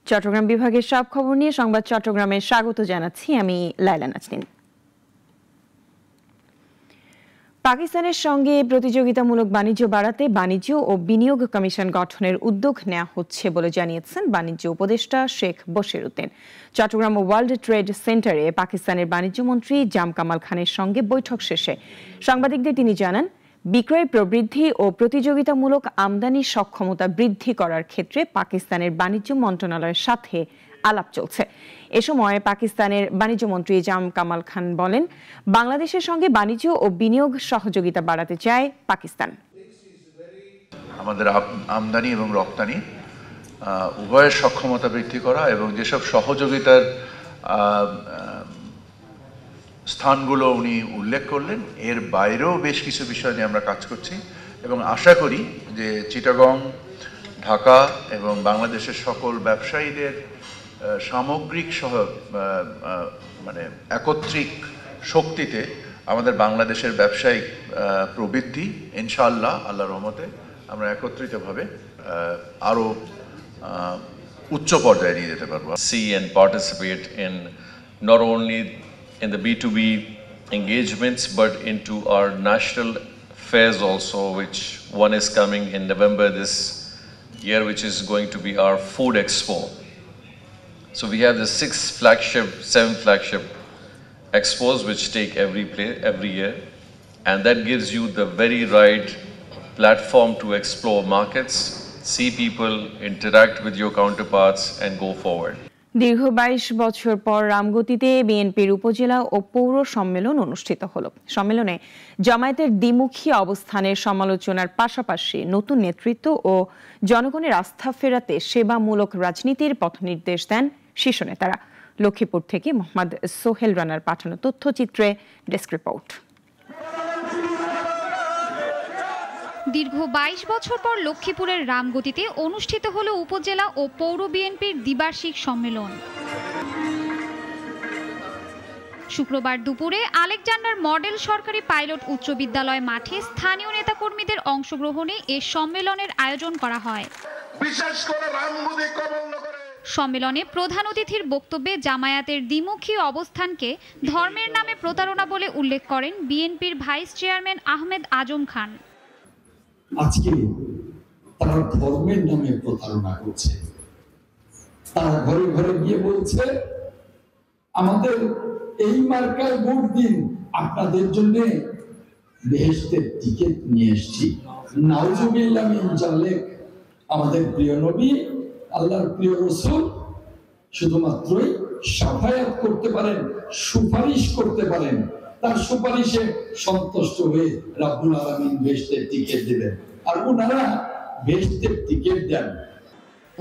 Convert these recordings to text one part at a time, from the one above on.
চট্টগ্রাম বিভাগের সব খবর নিয়ে সংবাদ চট্টগ্রামে স্বাগত জানাচ্ছি আমি লাইলা নাজনীন। পাকিস্তানের সঙ্গে প্রতিযোগিতামূলক বাণিজ্য বাড়াতে বাণিজ্য ও বিনিয়োগ কমিশন গঠনের উদ্যোগ নেওয়া হচ্ছে বলে জানিয়েছেন বাণিজ্য উপদেষ্টা শেখ বশির উদ্দিন। চট্টগ্রাম ওয়ার্ল্ড ট্রেড সেন্টারে পাকিস্তানের বাণিজ্য মন্ত্রী জাম কামাল খানের সঙ্গে বৈঠক শেষে সাংবাদিকদের তিনি জানান, বিক্রয় প্রবৃদ্ধি ও প্রতিযোগিতামূলক আমদানি সক্ষমতা বৃদ্ধি করার ক্ষেত্রে পাকিস্তানের বাণিজ্য মন্ত্রণালয়ের সাথে আলাপ চলছে। এ সময় পাকিস্তানের বাণিজ্য মন্ত্রী জাম কামাল খান বলেন, বাংলাদেশের সঙ্গে বাণিজ্য ও বিনিয়োগ সহযোগিতা বাড়াতে চায় পাকিস্তান। আমাদের আমদানি এবং রপ্তানি উভয়ের সক্ষমতা বৃদ্ধি করা এবং যেসব সহযোগিতার স্থানগুলো উনি উল্লেখ করলেন, এর বাইরেও বেশ কিছু বিষয় নিয়ে আমরা কাজ করছি এবং আশা করি যে চিটাগং, ঢাকা এবং বাংলাদেশের সকল ব্যবসায়ীদের সামগ্রিক একত্রিক শক্তিতে আমাদের বাংলাদেশের ব্যবসায়িক প্রবৃদ্ধি ইনশাআল্লাহ আল্লাহর রহমতে আমরা একত্রিতভাবে আরো উচ্চ পর্যায়ে নিয়ে যেতে পারবো। See and participate in not only in the B2B engagements but into our national fairs also, which one is coming in November this year, which is going to be our Food Expo. So we have the 7 flagship expos which take every year, and that gives you the very right platform to explore markets, see people, interact with your counterparts and go forward. দীর্ঘ 22 বছর পর রামগতিতে বিএনপির উপজেলা ও পৌর সম্মেলন অনুষ্ঠিত হলো। সম্মেলনে জামায়াতের দ্বিমুখী অবস্থানের সমালোচনার পাশাপাশি নতুন নেতৃত্ব ও জনগণের আস্থা ফেরাতে সেবামূলক রাজনীতির পথনির্দেশ দেন শীর্ষ নেতারা। লক্ষ্মীপুর থেকে মোহাম্মদ সোহেল রানার পাঠানো তথ্যচিত্রে ডেস্ক রিপোর্ট। দীর্ঘ 22 বছর পর লক্ষ্মীপুরের রামগতিতে অনুষ্ঠিত হলো উপজেলা ও পৌর বিএনপির দ্বিবার্ষিক সম্মেলন। শুক্রবার দুপুরে আলেকজান্ডার মডেল সরকারি পাইলট উচ্চ বিদ্যালয় মাঠে স্থানীয় নেতাকর্মীদের অংশগ্রহণে এ সম্মেলনের আয়োজন করা হয়। বিশেষ করে সম্মেলনে প্রধান অতিথির বক্তব্যে জামায়াতের দ্বিমুখী অবস্থানকে ধর্মের নামে প্রতারণা বলে উল্লেখ করেন বিএনপির ভাইস চেয়ারম্যান আহমেদ আজম খান। আজকে তারা ধর্মের নামে প্রতারণা করছে। তারা ঘরে ঘরে গিয়ে বলছে, আমাদের এই মার্কায় ভোট দিন, আপনাদের জন্য বেহেশতের টিকিট নিয়ে এসেছি। নাউজুবিল্লাহ মিন যালিক। আমাদের প্রিয় নবী, আল্লাহর প্রিয় রাসূল শুধুমাত্রই শাফায়াত করতে পারেন, সুপারিশ করতে পারেন। তার সুপারিশে সন্তুষ্ট হয়ে রাব্বুল আলামিন বেহেশতের টিকিট দিবেন, আর ওনারা বেহেশতের টিকিট দেন।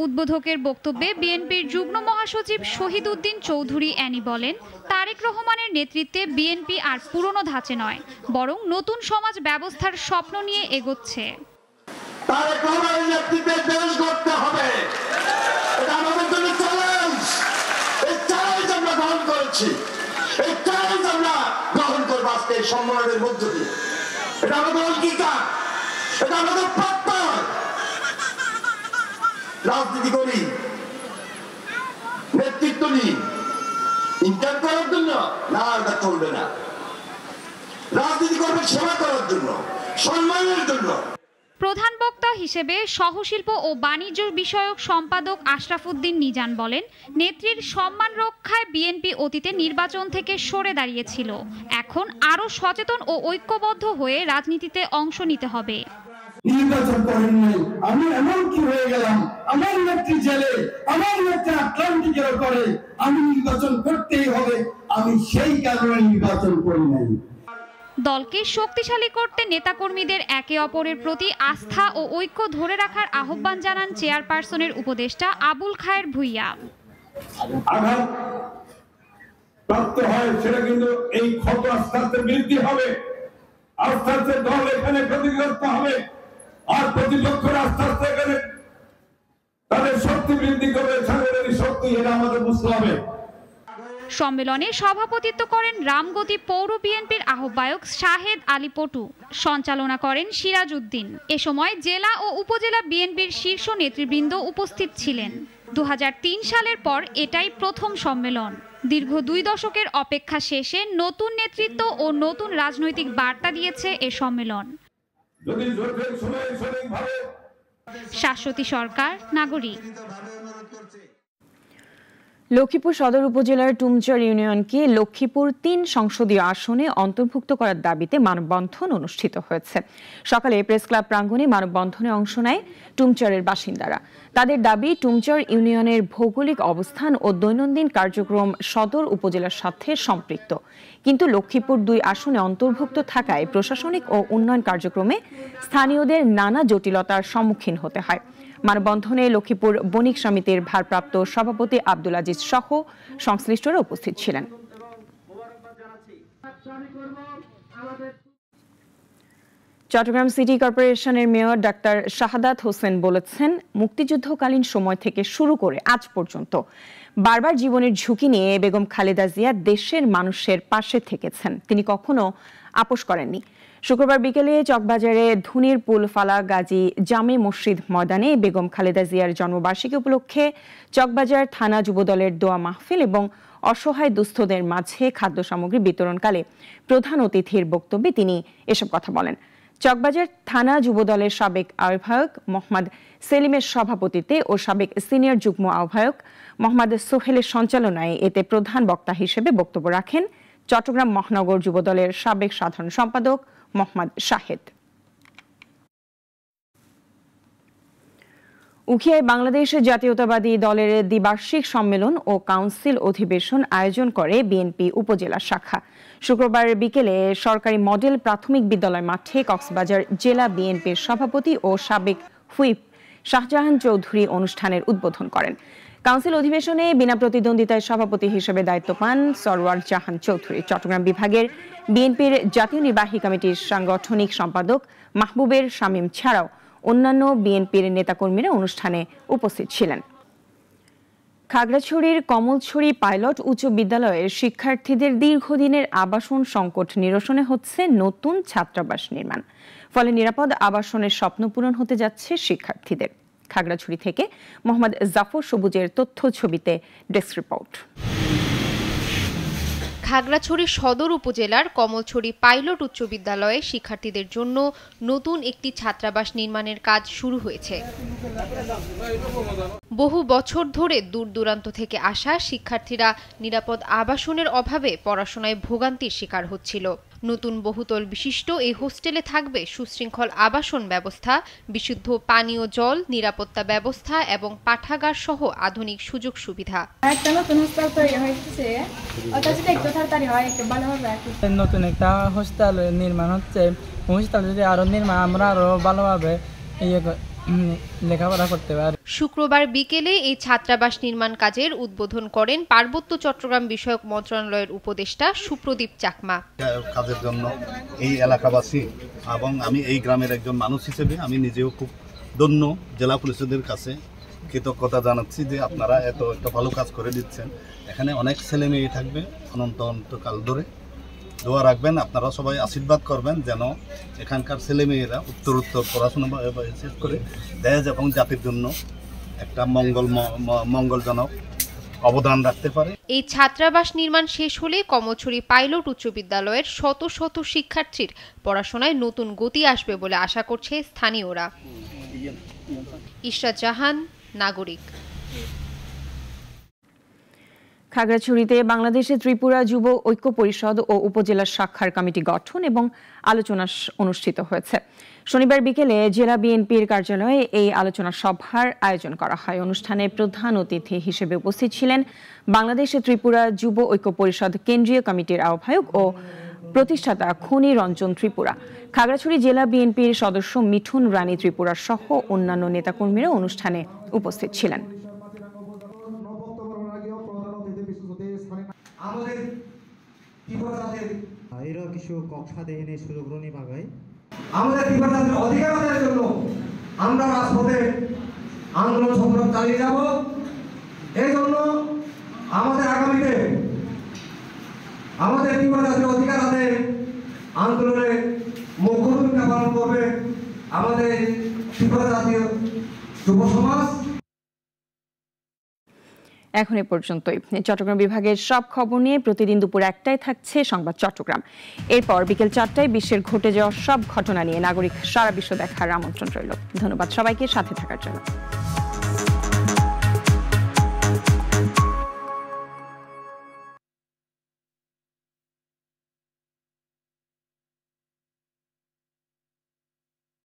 উদ্বোধকের বক্তব্যে বিএনপির যুগ্ম মহাসচিব শহীদ উদ্দিন চৌধুরী অ্যানি বলেন, তারেক রহমানের নেতৃত্বে বিএনপি আর পুরনো ধাঁচে নয়, বরং নতুন সমাজ ব্যবস্থার স্বপ্ন নিয়ে এগোচ্ছে। তারেক রহমানের নেতৃত্বে দেশ গড়তে হবে, এটা আমাদের জন্য চ্যালেঞ্জ। এই চ্যালেঞ্জ আমরা গ্রহণ করেছি, এই চ্যালেঞ্জ আমরা গ্রহণ করবো আজকে এই সম্মেলনের মধ্য দিয়ে। এটা আমাদের অঙ্গীকার, এটা আমাদের প্রত্যয়। রাজনীতি করি, নেতৃত্ব নিই ইনকাম করার জন্য না, এটা চলবে না। রাজনীতি করবে সেবা করার জন্য, সম্মানের জন্য। প্রধান বক্তা হিসেবে সহশিল্প ও বাণিজ্য বিষয়ক সম্পাদক আশরাফুদ্দিন নিজান বলেন, নেত্রীর সম্মান রক্ষায় বিএনপি অতীতে নির্বাচন থেকে সরে দাঁড়িয়েছিল। এখন আরো সচেতন ও ঐক্যবদ্ধ হয়ে রাজনীতিতে অংশ নিতে হবে। নির্বাচন করেন নাই, আমি এমন কি হয়ে গেলাম, আমার নেত্রী জেলে, আমার নেত্রী আটলান্টিকের করে, আমি নির্বাচন করতেই হবে, আমি সেই কারণে নির্বাচন করি নাই। দলকে শক্তিশালী করতে নেতাকর্মীদের একে অপরের প্রতি আস্থা ও ঐক্য ধরে রাখার আহ্বান জানান চেয়ারপারসনের উপদেষ্টা আবুল খায়ের ভুইয়া। আঘাত প্রাপ্ত হয় সেটা কিন্তু এই ক্ষত আস্তে আস্তে বৃদ্ধি হবে, আস্তে আস্তে দল এখানে ক্ষতিগ্রস্ত হবে, আর প্রতিপক্ষের আস্তে আস্তে এখানে তাদের শক্তি বৃদ্ধি করবে, সাংগঠনিক শক্তি, এটা আমাদের বুঝতে হবে। সম্মেলনে সভাপতিত্ব করেন রামগতি পৌর বিএনপির আহ্বায়ক শাহেদ আলী পটু, সঞ্চালনা করেন সিরাজ উদ্দিন। এ সময় জেলা ও উপজেলা বিএনপির শীর্ষ নেতৃবৃন্দ উপস্থিত ছিলেন। 2003 সালের পর এটাই প্রথম সম্মেলন। দীর্ঘ 2 দশকের অপেক্ষা শেষে নতুন নেতৃত্ব ও নতুন রাজনৈতিক বার্তা দিয়েছে এ সম্মেলন। শাশ্বতী সরকার, নাগরিক। লক্ষ্মীপুর সদর উপজেলার টুমচর ইউনিয়নকে লক্ষ্মীপুর 3 সংসদীয় আসনে অন্তর্ভুক্ত করার দাবিতে মানববন্ধন অনুষ্ঠিত হয়েছে। সকালে প্রেস ক্লাব প্রাঙ্গণে মানববন্ধনে অংশ নেয় টুমচরের বাসিন্দারা। তাদের দাবি, টুমচর ইউনিয়নের ভৌগোলিক অবস্থান ও দৈনন্দিন কার্যক্রম সদর উপজেলার সাথে সম্পৃক্ত, কিন্তু লক্ষ্মীপুর 2 আসনে অন্তর্ভুক্ত থাকায় প্রশাসনিক ও উন্নয়ন কার্যক্রমে স্থানীয়দের নানা জটিলতার সম্মুখীন হতে হয়। মানববন্ধনে লক্ষ্মীপুর বণিক সমিতির ভারপ্রাপ্ত সভাপতি আব্দুল আজিজ সহ সংশ্লিষ্টরা উপস্থিত ছিলেন। চট্টগ্রাম সিটি কর্পোরেশনের মেয়র ডাক্তার শাহাদাত হোসেন বলেছেন, মুক্তিযুদ্ধকালীন সময় থেকে শুরু করে আজ পর্যন্ত বারবার জীবনের ঝুঁকি নিয়ে বেগম খালেদা জিয়া দেশের মানুষের পাশে থেকেছেন। তিনি কখনো আপোষ করেননি। শুক্রবার বিকেলে চকবাজারে ধুনির পুল ফালা গাজী জামে মসজিদ ময়দানে বেগম খালেদা জিয়ার জন্মবার্ষিকী উপলক্ষে চকবাজার থানা যুবদলের দোয়া মাহফিল এবং অসহায় দুস্থদের মাঝে খাদ্য সামগ্রী বিতরণকালে প্রধান অতিথির বক্তব্যে তিনি এসব কথা বলেন। চকবাজার থানা যুবদলের সাবেক আহ্বায়ক মোহাম্মদ সেলিমের সভাপতিত্বে ও সাবেক সিনিয়র যুগ্ম আহ্বায়ক মোহাম্মদ সোহেলের সঞ্চালনায় এতে প্রধান বক্তা হিসেবে বক্তব্য রাখেন চট্টগ্রাম মহানগর যুবদলের সাবেক সাধারণ সম্পাদক মোহাম্মদ শাহেদ। উখিয়ায় বাংলাদেশ জাতীয়তাবাদী দলের দ্বিবার্ষিক সম্মেলন ও কাউন্সিল অধিবেশন আয়োজন করে বিএনপি উপজেলা শাখা। শুক্রবার বিকেলে সরকারি মডেল প্রাথমিক বিদ্যালয় মাঠে কক্সবাজার জেলা বিএনপির সভাপতি ও সাবেক হুইপ শাহজাহান চৌধুরী অনুষ্ঠানের উদ্বোধন করেন। কাউন্সিল অধিবেশনে বিনা প্রতিদ্বন্দ্বিতায় সভাপতি হিসেবে দায়িত্ব পান সরওয়ার জাহান চৌধুরী। চট্টগ্রাম বিভাগের বিএনপির জাতীয় নির্বাহী কমিটির সাংগঠনিক সম্পাদক মাহবুবের শামীম ছাড়াও অন্যান্য বিএনপির নেতাকর্মীরা অনুষ্ঠানে উপস্থিত ছিলেন। খাগড়াছড়ির কমলছড়ি পাইলট উচ্চ বিদ্যালয়ের শিক্ষার্থীদের দীর্ঘদিনের আবাসন সংকট নিরসনে হচ্ছে নতুন ছাত্রাবাস নির্মাণ। ফলে নিরাপদ আবাসনের স্বপ্ন পূরণ হতে যাচ্ছে শিক্ষার্থীদের। খাগড়াছড়ি থেকে মোহাম্মদ জাফর সবুজের তথ্য ছবিতে ডেস্ক রিপোর্ট। খাগড়াছড়ি সদর উপজেলার কমলছড়ি পাইলট উচ্চ বিদ্যালয়ে শিক্ষার্থীদের জন্য নতুন একটি ছাত্রাবাস নির্মাণের কাজ শুরু হয়েছে। বহু বছর ধরে দূর দূরান্ত থেকে আসা শিক্ষার্থীরা নিরাপদ আবাসনের অভাবে পড়াশোনায় ভোগান্তির শিকার হচ্ছিল। নতুন বহুতল বিশিষ্ট এই হোস্টেলে থাকবে সুশৃঙ্খল আবাসন ব্যবস্থা, বিশুদ্ধ পানীয় জল, নিরাপত্তা ব্যবস্থা এবং পাঠাগার সহ আধুনিক সুযোগ সুবিধা। নতুন একটা হোস্টেল নির্মাণ হচ্ছে, হোস্টেল যদি আরো নির্মাণ আমরা আরো ভালোভাবে লেখাপড়া করতে পারি। শুক্রবার বিকেলে এই ছাত্রাবাস নির্মাণ কাজের উদ্বোধন করেন পার্বত্য চট্টগ্রাম বিষয়ক মন্ত্রণালয়ের উপদেষ্টা সুপ্রদীপ চাকমা। কাজের জন্য এই এলাকাবাসী এবং আমি এই গ্রামের একজন মানুষ হিসেবে আমি নিজেও খুব ধন্য, জেলা পরিষদের কাছে কৃতজ্ঞতা জানাচ্ছি যে আপনারা এত একটা ভালো কাজ করে দিচ্ছেন। এখানে অনেক ছেলে মেয়ে থাকবে অনন্তকাল ধরে। দোয়া রাখবেন, আপনারা সবাই আশীর্বাদ করবেন যেন এখানকার ছেলে মেয়েরা উত্তরোত্তর পড়াশোনা শেষ করে দেশ এবং জাতির জন্য একটা মঙ্গলজনক অবদান রাখতে পারে। এই ছাত্রাবাস নির্মাণ শেষ হলে কমলছড়ি পাইলট উচ্চ বিদ্যালয়ের শত শত শিক্ষার্থীর পড়াশোনায় নতুন গতি আসবে বলে আশা করছে স্থানীয়রা। ইশরাত জাহান, নাগরিক। খাগড়াছড়িতে বাংলাদেশে ত্রিপুরা যুব ঐক্য পরিষদ ও উপজেলা শাখার কমিটি গঠন এবং আলোচনা অনুষ্ঠিত হয়েছে। শনিবার বিকেলে জেলা বিএনপির কার্যালয়ে এই আলোচনা সভার আয়োজন করা হয়। অনুষ্ঠানে প্রধান অতিথি হিসেবে উপস্থিত ছিলেন বাংলাদেশে ত্রিপুরা যুব ঐক্য পরিষদ কেন্দ্রীয় কমিটির আহ্বায়ক ও প্রতিষ্ঠাতা খনি রঞ্জন ত্রিপুরা। খাগড়াছড়ি জেলা বিএনপির সদস্য মিঠুন রানী ত্রিপুরা সহ অন্যান্য নেতাকর্মীরা অনুষ্ঠানে উপস্থিত ছিলেন। আমাদের ত্রিপুরার অধিকার আদায়ের জন্য আমরা রাজপথে আন্দোলন সংগ্রাম চালিয়ে যাব। এই জন্য আমাদের আগামীতে আমাদের ত্রিপুরার অধিকার আদায়ে আন্দোলনে মুখ্য ভূমিকা পালন করবে আমাদের ত্রিপুরা জাতীয় যুব সমাজ। এখন এ পর্যন্তই। চট্টগ্রাম বিভাগের সব খবর নিয়ে প্রতিদিন দুপুর 1টায় থাকছে সংবাদ চট্টগ্রাম। এরপর বিকেল 4টায় বিশ্বের ঘটে যাওয়া সব ঘটনা নিয়ে নাগরিক সারা বিশ্ব দেখার আমন্ত্রণ রইল। ধন্যবাদ সবাইকে সাথে থাকার জন্য।